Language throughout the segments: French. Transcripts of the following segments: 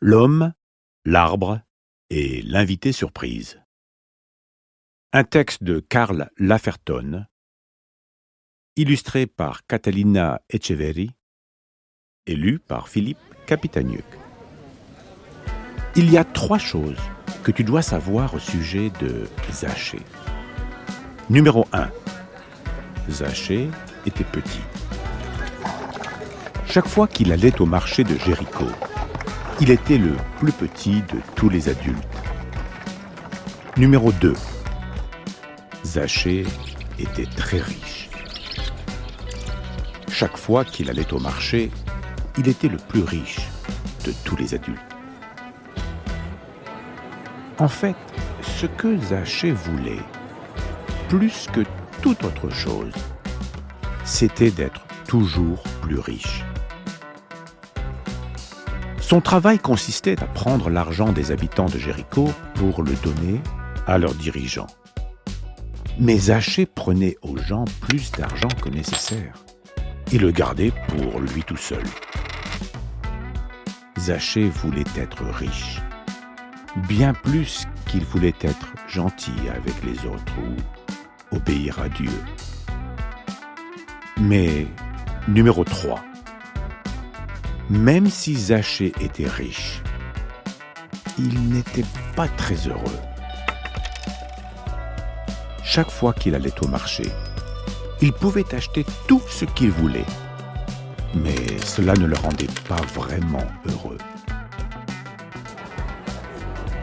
L'homme, l'arbre et l'invité surprise. Un texte de Karl Laferton, illustré par Catalina Echeverri et lu par Philippe Capitagnuc. Il y a 3 choses que tu dois savoir au sujet de Zachée. Numéro 1. Zachée était petit. Chaque fois qu'il allait au marché de Jéricho, il était le plus petit de tous les adultes. Numéro 2. Zachée était très riche. Chaque fois qu'il allait au marché, il était le plus riche de tous les adultes. En fait, ce que Zachée voulait, plus que toute autre chose, c'était d'être toujours plus riche. Son travail consistait à prendre l'argent des habitants de Jéricho pour le donner à leurs dirigeants. Mais Zachée prenait aux gens plus d'argent que nécessaire et le gardait pour lui tout seul. Zachée voulait être riche, bien plus qu'il voulait être gentil avec les autres ou obéir à Dieu. Mais, numéro 3. Même si Zachée était riche, il n'était pas très heureux. Chaque fois qu'il allait au marché, il pouvait acheter tout ce qu'il voulait, mais cela ne le rendait pas vraiment heureux.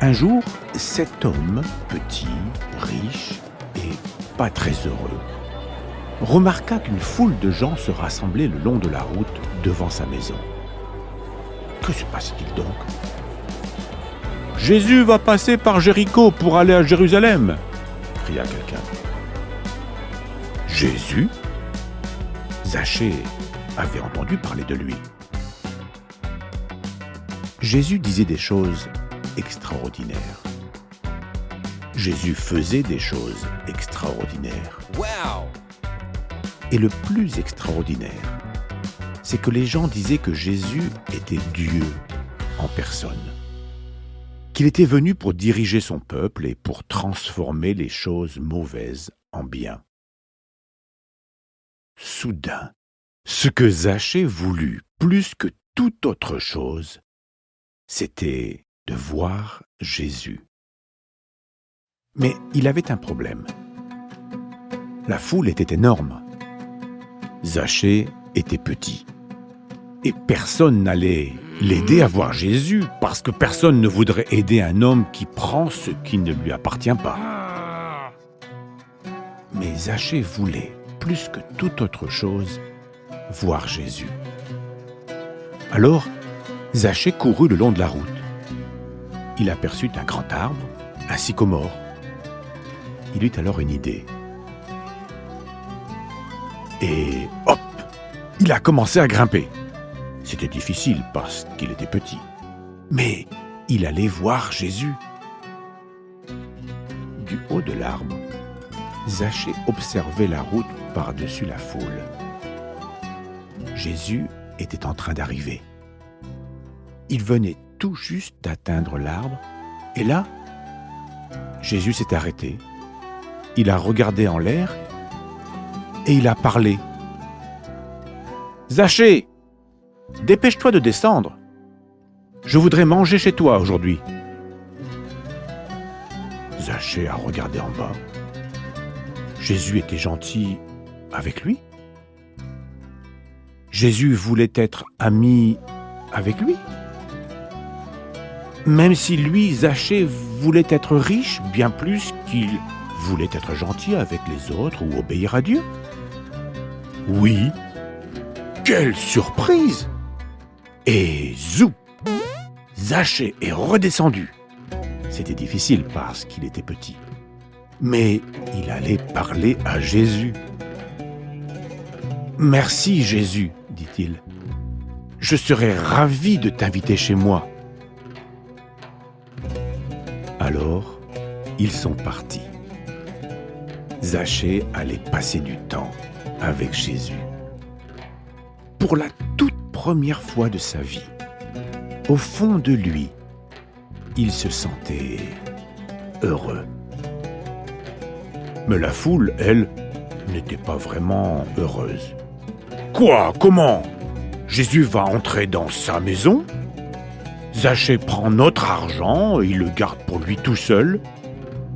Un jour, cet homme, petit, riche et pas très heureux, remarqua qu'une foule de gens se rassemblait le long de la route devant sa maison. Que se passe-t-il donc ? « Jésus va passer par Jéricho pour aller à Jérusalem !» cria quelqu'un. « Jésus ?» Zachée avait entendu parler de lui. Jésus disait des choses extraordinaires. Jésus faisait des choses extraordinaires. Wow! Et le plus extraordinaire, c'est que les gens disaient que Jésus était Dieu en personne, qu'il était venu pour diriger son peuple et pour transformer les choses mauvaises en bien. Soudain, ce que Zachée voulut plus que toute autre chose, c'était de voir Jésus. Mais il avait un problème. La foule était énorme. Zachée était petit. Et personne n'allait l'aider à voir Jésus, parce que personne ne voudrait aider un homme qui prend ce qui ne lui appartient pas. Mais Zachée voulait, plus que toute autre chose, voir Jésus. Alors, Zachée courut le long de la route. Il aperçut un grand arbre, un sycomore. Il eut alors une idée. Et hop, il a commencé à grimper. C'était difficile parce qu'il était petit. Mais il allait voir Jésus. Du haut de l'arbre, Zachée observait la route par-dessus la foule. Jésus était en train d'arriver. Il venait tout juste d'atteindre l'arbre, et là, Jésus s'est arrêté. Il a regardé en l'air et il a parlé. « Zachée, dépêche-toi de descendre. Je voudrais manger chez toi aujourd'hui. » Zachée a regardé en bas. Jésus était gentil avec lui. Jésus voulait être ami avec lui. Même si lui, Zachée, voulait être riche bien plus qu'il voulait être gentil avec les autres ou obéir à Dieu. Oui, quelle surprise! Et zoup! Zachée est redescendu. C'était difficile parce qu'il était petit. Mais il allait parler à Jésus. « Merci Jésus, dit-il. Je serais ravi de t'inviter chez moi. » Alors, ils sont partis. Zachée allait passer du temps avec Jésus. Pour la toute première fois de sa vie, au fond de lui, il se sentait heureux. Mais la foule, elle, n'était pas vraiment heureuse. « Quoi? Comment? Jésus va entrer dans sa maison? Zachée prend notre argent et il le garde pour lui tout seul.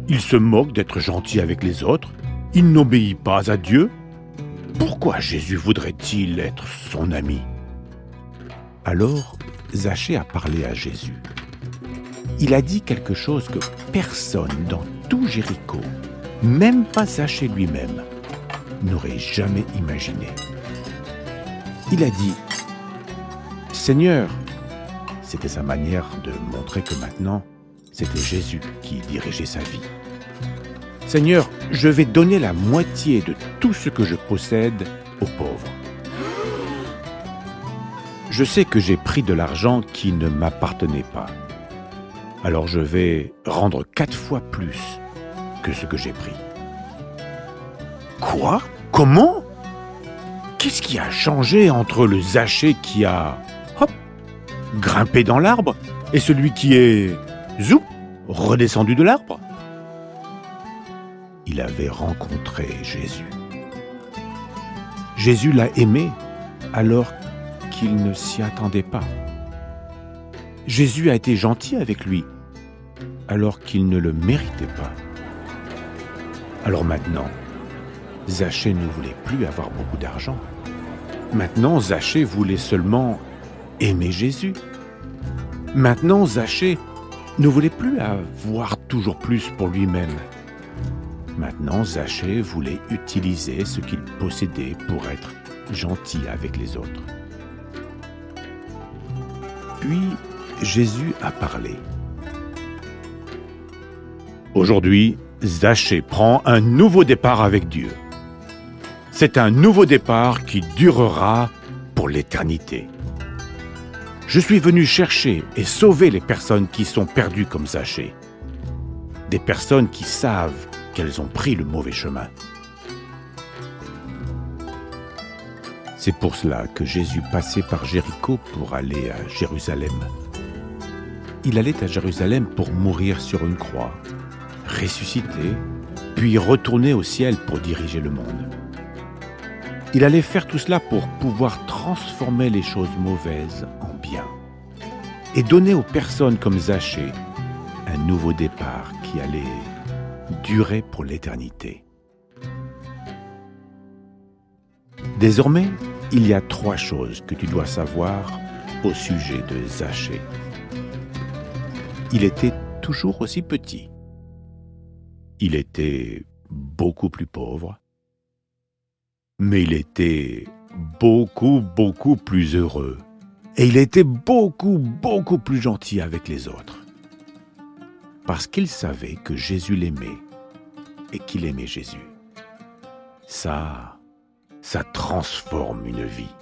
Il se moque d'être gentil avec les autres. Il n'obéit pas à Dieu. Pourquoi Jésus voudrait-il être son ami ?» Alors, Zachée a parlé à Jésus. Il a dit quelque chose que personne dans tout Jéricho, même pas Zachée lui-même, n'aurait jamais imaginé. Il a dit « Seigneur », c'était sa manière de montrer que maintenant, c'était Jésus qui dirigeait sa vie. « Seigneur, je vais donner la moitié de tout ce que je possède aux pauvres. Je sais que j'ai pris de l'argent qui ne m'appartenait pas. Alors je vais rendre 4 fois plus que ce que j'ai pris. » Quoi? Comment? Qu'est-ce qui a changé entre le Zachée qui a, hop, grimpé dans l'arbre et celui qui est, zoup, redescendu de l'arbre? Il avait rencontré Jésus. Jésus l'a aimé alors qu'il ne s'y attendait pas. Jésus a été gentil avec lui alors qu'il ne le méritait pas. Alors maintenant, Zachée ne voulait plus avoir beaucoup d'argent. Maintenant, Zachée voulait seulement aimer Jésus. Maintenant, Zachée ne voulait plus avoir toujours plus pour lui-même. Maintenant, Zachée voulait utiliser ce qu'il possédait pour être gentil avec les autres. Puis, Jésus a parlé. Aujourd'hui, Zachée prend un nouveau départ avec Dieu. C'est un nouveau départ qui durera pour l'éternité. Je suis venu chercher et sauver les personnes qui sont perdues comme Zachée. Des personnes qui savent qu'elles ont pris le mauvais chemin. C'est pour cela que Jésus passait par Jéricho pour aller à Jérusalem. Il allait à Jérusalem pour mourir sur une croix, ressusciter, puis retourner au ciel pour diriger le monde. Il allait faire tout cela pour pouvoir transformer les choses mauvaises en bien et donner aux personnes comme Zachée un nouveau départ qui allait durer pour l'éternité. Désormais, il y a 3 choses que tu dois savoir au sujet de Zachée. Il était toujours aussi petit. Il était beaucoup plus pauvre. Mais il était beaucoup plus heureux. Et il était beaucoup plus gentil avec les autres. Parce qu'il savait que Jésus l'aimait et qu'il aimait Jésus. Ça transforme une vie.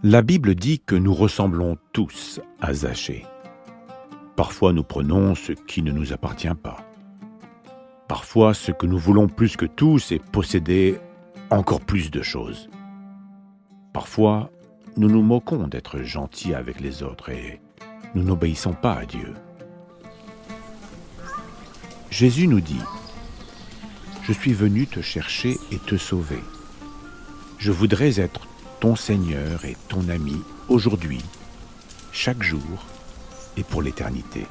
La Bible dit que nous ressemblons tous à Zachée. Parfois nous prenons ce qui ne nous appartient pas. Parfois, ce que nous voulons plus que tout, c'est posséder encore plus de choses. Parfois, nous nous moquons d'être gentils avec les autres et nous n'obéissons pas à Dieu. Jésus nous dit « Je suis venu te chercher et te sauver. Je voudrais être ton Seigneur et ton ami aujourd'hui, chaque jour et pour l'éternité. »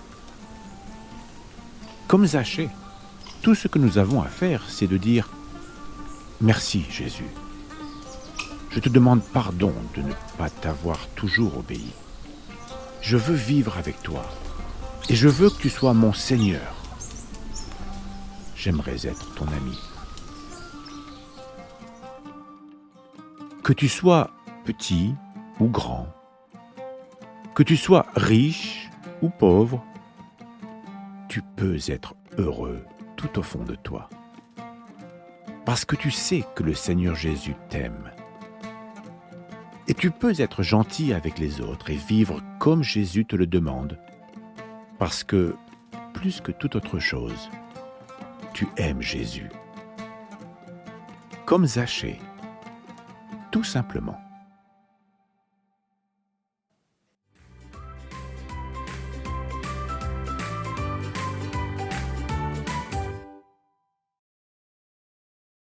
Comme Zachée, tout ce que nous avons à faire, c'est de dire « Merci Jésus. Je te demande pardon de ne pas t'avoir toujours obéi. Je veux vivre avec toi et je veux que tu sois mon Seigneur. J'aimerais être ton ami. » Que tu sois petit ou grand, que tu sois riche ou pauvre, tu peux être heureux tout au fond de toi. Parce que tu sais que le Seigneur Jésus t'aime. Et tu peux être gentil avec les autres et vivre comme Jésus te le demande. Parce que, plus que toute autre chose, tu aimes Jésus. Comme Zachée, tout simplement.